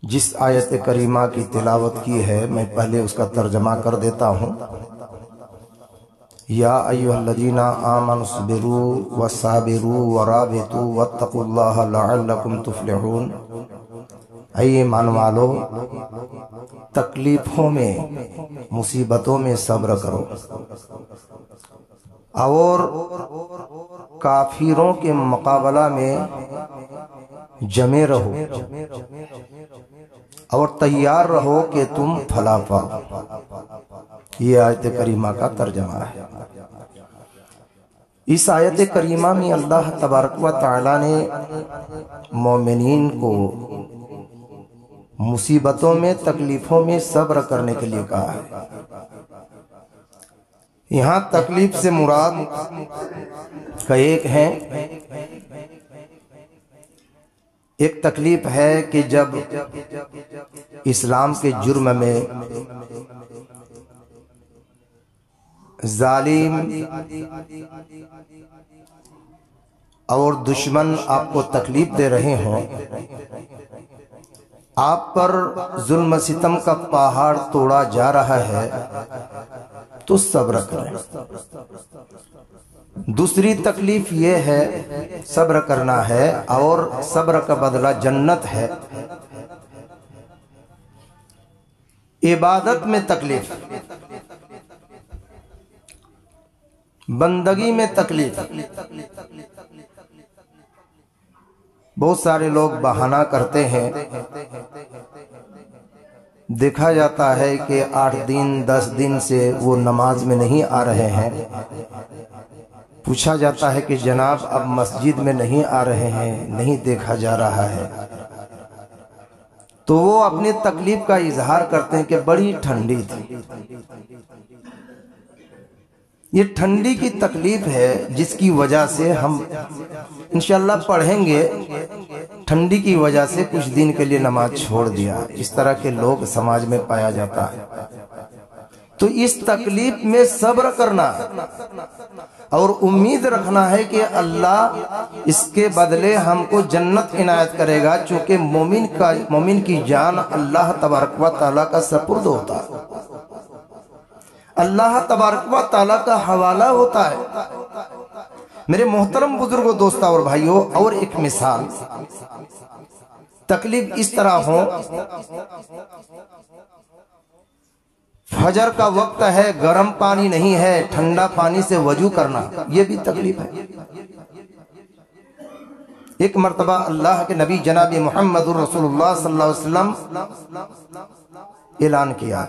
جس آیت کریمہ کی تلاوت کی ہے میں پہلے اس کا ترجمہ کر دیتا ہوں۔ یا ایھا الذین آمنوا اصبروا وصابروا ورابطوا واتقوا اللہ لعلکم تفلحون۔ اے ایمان والو، تکلیفوں میں، مصیبتوں میں صبر کرو اور کافروں کے مقابلہ میں جمے رہو اور تیار رہو کہ تم فلاح پاؤ۔ یہ آیت کریمہ کا ترجمہ ہے۔ اس آیت کریمہ میں اللہ تبارک و تعالی نے مومنین کو مصیبتوں میں، تکلیفوں میں صبر کرنے کے لیے کہا ہے۔ یہاں تکلیف سے مراد کا ایک تکلیف ہے کہ جب اسلام کے جرم میں ظالم اور دشمن آپ کو تکلیف دے رہے ہوں، آپ پر ظلم ستم کا پہاڑ توڑا جا رہا ہے تو صبر کریں۔ دوسری تکلیف یہ ہے، صبر کرنا ہے اور صبر کا بدلہ جنت ہے۔ عبادت میں تکلیف، بندگی میں تکلیف۔ بہت سارے لوگ بہانہ کرتے ہیں، دیکھا جاتا ہے کہ 8 دن 10 دن سے وہ نماز میں نہیں آ رہے ہیں۔ پوچھا جاتا ہے کہ جناب اب مسجد میں نہیں آ رہے ہیں، نہیں دیکھا جا رہا ہے، تو وہ اپنی تکلیف کا اظہار کرتے ہیں کہ بڑی ٹھنڈی تھی۔ یہ ٹھنڈی کی تکلیف ہے جس کی وجہ سے ہم انشاءاللہ پڑھیں گے، ٹھنڈی کی وجہ سے کچھ دن کے لیے نماز چھوڑ دیا۔ اس طرح کے لوگ سماج میں پایا جاتا ہے۔ تو اس تکلیف میں صبر کرنا اور امید رکھنا ہے کہ اللہ اس کے بدلے ہم کو جنت عنایت کرے گا، چونکہ مومن کی جان اللہ تبارک و تعالیٰ کا سپرد ہوتا ہے، اللہ تبارک و تعالیٰ کا حوالہ ہوتا ہے۔ میرے محترم بزرگوں، دوستوں اور بھائیوں، اور ایک مثال، تکلیف اس طرح ہو، فجر کا وقت ہے، گرم پانی نہیں ہے، ٹھنڈا پانی سے وضو کرنا، یہ بھی تکلیف ہے۔ ایک مرتبہ اللہ کے نبی جناب محمد رسول اللہ صلی اللہ علیہ وسلم اعلان کیا،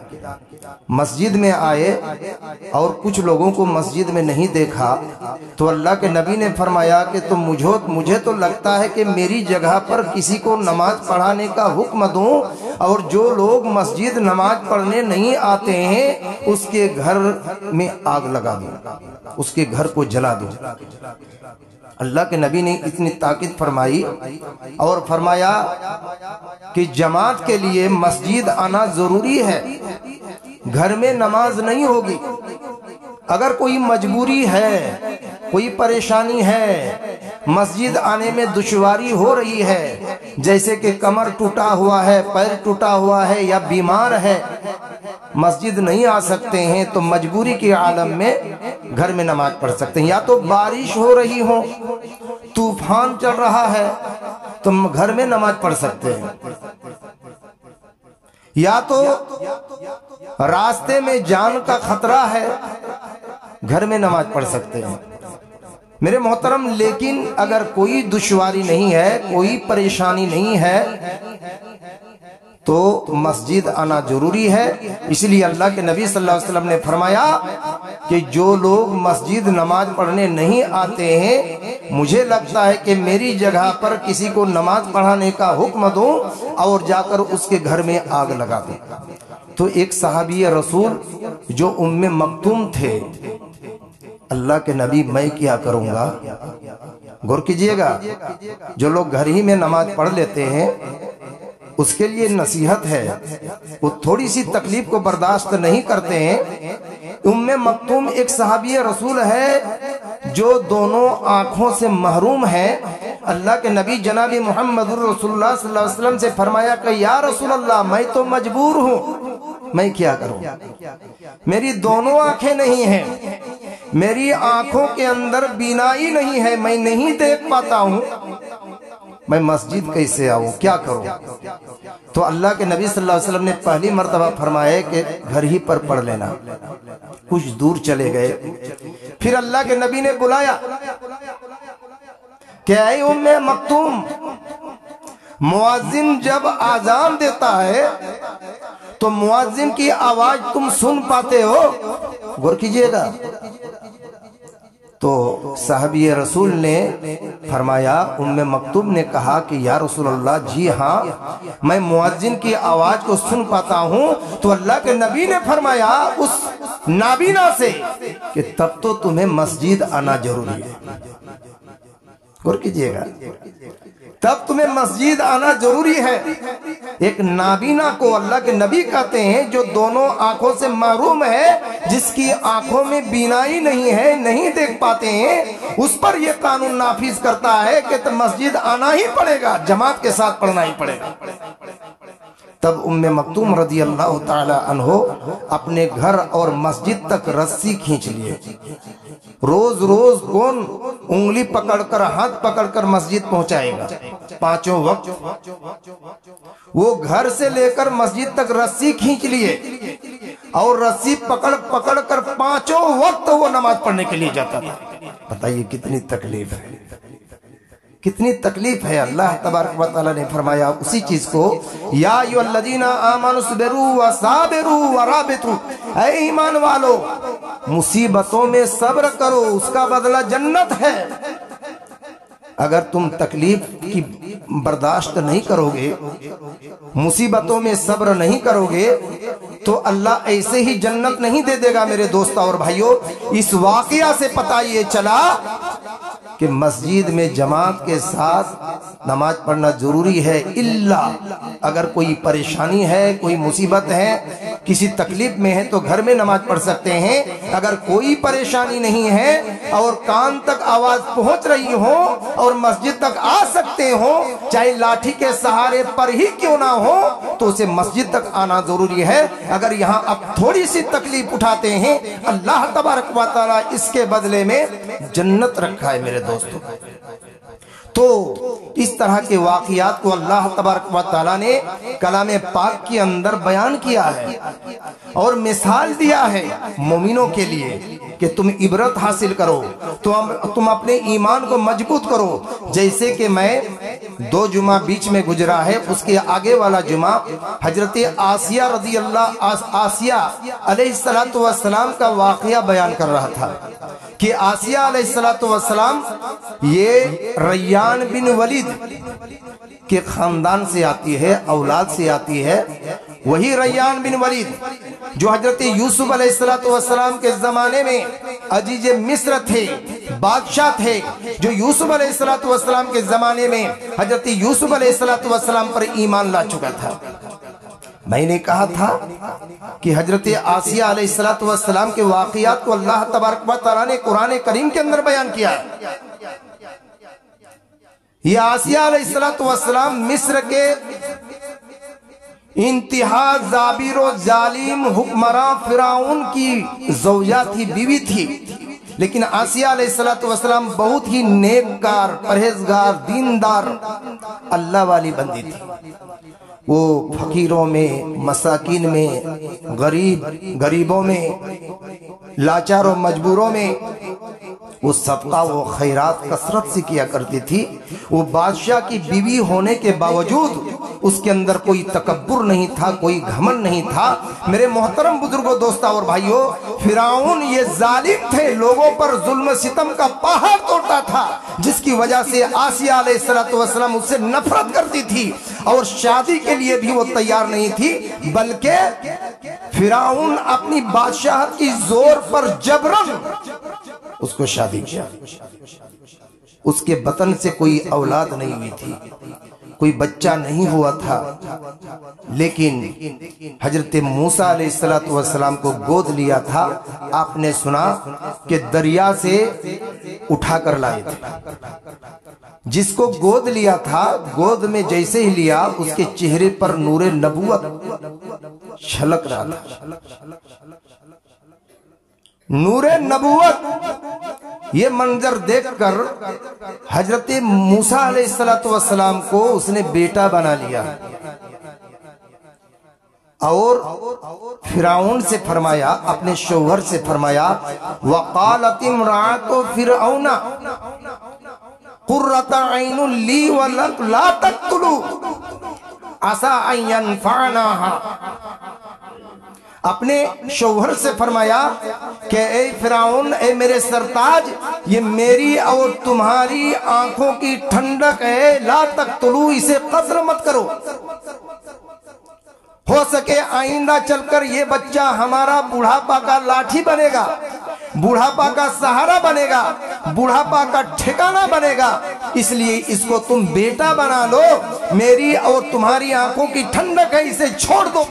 مسجد میں آئے اور کچھ لوگوں کو مسجد میں نہیں دیکھا، تو اللہ کے نبی نے فرمایا کہ مجھے تو لگتا ہے کہ میری جگہ پر کسی کو نماز پڑھانے کا حکم دوں، اور جو لوگ مسجد نماز پڑھنے نہیں آتے ہیں اس کے گھر میں آگ لگا دوں، اس کے گھر کو جلا دوں۔ اللہ کے نبی نے اتنی تاکید فرمائی اور فرمایا کہ جماعت کے لیے مسجد آنا ضروری ہے، گھر میں نماز نہیں ہوگی۔ اگر کوئی مجبوری ہے، کوئی پریشانی ہے، مسجد آنے میں دشواری ہو رہی ہے، جیسے کہ کمر ٹوٹا ہوا ہے، پیر ٹوٹا ہوا ہے یا بیمار ہے، مسجد نہیں آ سکتے ہیں، تو مجبوری کے عالم میں گھر میں نماز پڑھ سکتے ہیں۔ یا تو بارش ہو رہی ہو، طوفان چل رہا ہے، تو گھر میں نماز پڑھ سکتے ہیں۔ یا تو راستے میں جان کا خطرہ ہے، گھر میں نماز پڑھ سکتے ہیں۔ میرے محترم، لیکن اگر کوئی دشواری نہیں ہے، کوئی پریشانی نہیں ہے، تو مسجد آنا ضروری ہے۔ اس لیے اللہ کے نبی صلی اللہ علیہ وسلم نے فرمایا کہ جو لوگ مسجد نماز پڑھنے نہیں آتے ہیں، مجھے لگتا ہے کہ میری جگہ پر کسی کو نماز پڑھانے کا حکم دوں اور جا کر اس کے گھر میں آگ لگا دوں۔ تو ایک صحابی رسول جو ام مکتوم تھے، اللہ کے نبی میں کیا کروں گا؟ غور کیجئے گا، جو لوگ گھر ہی میں نماز پڑھ لیتے ہیں اس کے لیے نصیحت ہے، وہ تھوڑی سی تکلیف کو برداشت نہیں کرتے ہیں۔ ام مکتوم ایک صحابی رسول ہے جو دونوں آنکھوں سے محروم ہے اللہ کے نبی جناب محمد رسول اللہ صلی اللہ علیہ وسلم سے فرمایا کہ یا رسول اللہ میں تو مجبور ہوں، میں کیا کروں؟ میری دونوں آنکھیں نہیں ہیں، میری آنکھوں کے اندر بینائی نہیں ہے، میں نہیں دیکھ پاتا ہوں، میں مسجد کیسے آؤں، کیا کروں؟ تو اللہ کے نبی صلی اللہ علیہ وسلم نے پہلی مرتبہ فرمایا کہ گھر ہی پر پڑھ لینا۔ کچھ دور چلے گئے، پھر اللہ کے نبی نے بلایا کہ اے ام مکتوم، مؤذن جب آذان دیتا ہے تو مؤذن کی آواز تم سن پاتے ہو؟ غور کیجئے گا۔ تو صحابی رسول نے فرمایا، ام مکتوم نے کہا کہ یا رسول اللہ جی ہاں میں مؤذن کی آواز کو سن پاتا ہوں۔ تو اللہ کے نبی نے فرمایا اس نابینا سے کہ تب تو تمہیں مسجد آنا ضروری ہے۔ غور کیجئے گا، تب تمہیں مسجد آنا ضروری ہے۔ ایک نابینا کو اللہ کے نبی کہتے ہیں جو دونوں آنکھوں سے محروم ہے، جس کی آنکھوں میں بینائی نہیں ہے، نہیں دیکھ پاتے ہیں، اس پر یہ قانون نافذ کرتا ہے کہ مسجد آنا ہی پڑے گا، جماعت کے ساتھ پڑھنا ہی پڑے گا۔ تب ام مکتوم رضی اللہ تعالی عنہ اپنے گھر اور مسجد تک رسی کھینچ لیے۔ روز روز کون انگلی پکڑ کر ہاتھ پکڑ کر مسجد پہنچائے گا؟ پانچوں وقت وہ گھر سے لے کر مسجد تک رسی کھینچ لیے اور رسی پکڑ پکڑ کر پانچوں وقت وہ نماز پڑھنے کے لیے جاتا تھا۔ بتائیے کتنی تکلیف ہے، کتنی تکلیف ہے۔ اللہ تبارک و تعالی نے فرمایا اسی چیز کو، یا ایھا الذین آمنوا اصبروا وصابروا ورابطوا، اے ایمان والو مصیبتوں میں صبر کرو، اس کا بدلہ جنت ہے۔ اگر تم تکلیف کی برداشت نہیں کرو گے، مصیبتوں میں صبر نہیں کرو گے تو اللہ ایسے ہی جنت نہیں دے دے گا۔ میرے دوستوں اور بھائیوں، اس واقعہ سے پتہ یہ چلا کہ مسجد میں جماعت کے ساتھ نماز پڑھنا ضروری ہے، الا اگر کوئی پریشانی ہے، کوئی مصیبت ہے، کسی تکلیف میں ہے تو گھر میں نماز پڑھ سکتے ہیں۔ اگر کوئی پریشانی نہیں ہے اور کان تک آواز پہنچ رہی ہو اور مسجد تک آ سکتے ہو، چاہے لاٹھی کے سہارے پر ہی کیوں نہ ہو، تو اسے مسجد تک آنا ضروری ہے۔ اگر یہاں اب تھوڑی سی تکلیف اٹھاتے ہیں، اللہ تبارک و تعالیٰ اس کے بدلے میں جنت رکھا ہے میرے دوستوں۔ تو اس طرح کے واقعات کو اللہ تبارک و تعالیٰ نے کلام پاک کے اندر بیان کیا ہے اور مثال دیا ہے مومنوں کے لیے کہ تم عبرت حاصل کرو، تم اپنے ایمان کو مضبوط کرو۔ جیسے کہ میں 2 جمعہ بیچ میں گزرا ہے، اس کے آگے والا جمعہ حضرت آسیہ رضی اللہ آسیہ علیہ السلام کا واقعہ بیان کر رہا تھا کہ آسیہ علیہ السلام یہ ریان بن ولید کے خاندان سے آتی ہے، اولاد سے آتی ہے۔ وہی ریان بن ولید جو حضرت یوسف علیہ السلام کے زمانے میں عزیز مصر تھے، بادشاہ تھے، جو یوسف علیہ السلام کے زمانے میں حضرت یوسف علیہ السلام پر ایمان لا چکا تھا۔ میں نے کہا تھا کہ حضرت آسیہ علیہ السلام کے واقعات کو اللہ تبارک و تعالیٰ نے قرآن کریم کے اندر بیان کیا ہے۔ یہ آسیہ علیہ السلام مصر کے انتہا جابر و ظالم حکمراں فرعون کی زوجہ تھی، بیوی تھی، لیکن آسیہ علیہ السلام بہت ہی نیککار، پرہیزگار، دیندار، اللہ والی بندی تھی۔ وہ فقیروں میں، مساکین میں، غریبوں میں، لاچار و مجبوروں میں وہ صدقہ و خیرات کثرت سے کیا کرتی تھی۔ وہ بادشاہ کی بیوی ہونے کے باوجود اس کے اندر کوئی تکبر نہیں تھا، کوئی گھمنڈ نہیں تھا۔ میرے محترم بزرگوں، دوستوں اور بھائیوں، فرعون یہ ظالم تھے، لوگوں پر ظلم و ستم کا پہاڑ توڑتا تھا، جس کی وجہ سے آسیہ علیہ السلام اس سے نفرت کرتی تھی اور شادی کے لیے بھی وہ تیار نہیں تھی، بلکہ فرعون اپنی بادشاہت کی زور پر جبرن اس کو شادی کیا۔ اس کے بطن سے کوئی اولاد نہیں ہوئی تھی، کوئی بچہ نہیں ہوا تھا، لیکن حضرت موسیٰ علیہ السلام کو گود لیا تھا۔ آپ نے سنا کہ دریا سے اٹھا کر لائے تھے۔ جس کو گود لیا تھا، گود میں جیسے ہی لیا اس کے چہرے پر نور نبوت چھلک رہا تھا۔ نور نبوت، یہ منظر دیکھ کر حضرت موسیٰ علیہ السلام کو اس نے بیٹا بنا لیا، اور فرعون سے فرمایا، اپنے شوہر سے فرمایا، وَقَالَتِ امْرَأَتُ فِرْعَوْنَ قُرَّةَ عَيْنٌ لِّي وَلَكَ لَا تَقْتُلُوهُ عَسَىٰ أَن يَنفَعَنَا۔ اپنے شوہر سے فرمایا کہ اے فرعون، اے میرے سرتاج، یہ میری اور تمہاری آنکھوں کی ٹھنڈک ہے، لا تقتلو، اسے قتل مت کرو، ہو سکے آئندہ چل کر یہ بچہ ہمارا بڑھاپا کا لاٹھی بنے گا، بڑھاپا کا سہارا بنے گا، بڑھاپا کا ٹھکانہ بنے گا، اس لیے اس کو تم بیٹا بنا لو، میری اور تمہاری آنکھوں کی ٹھنڈک ہے، اسے چھوڑ دو۔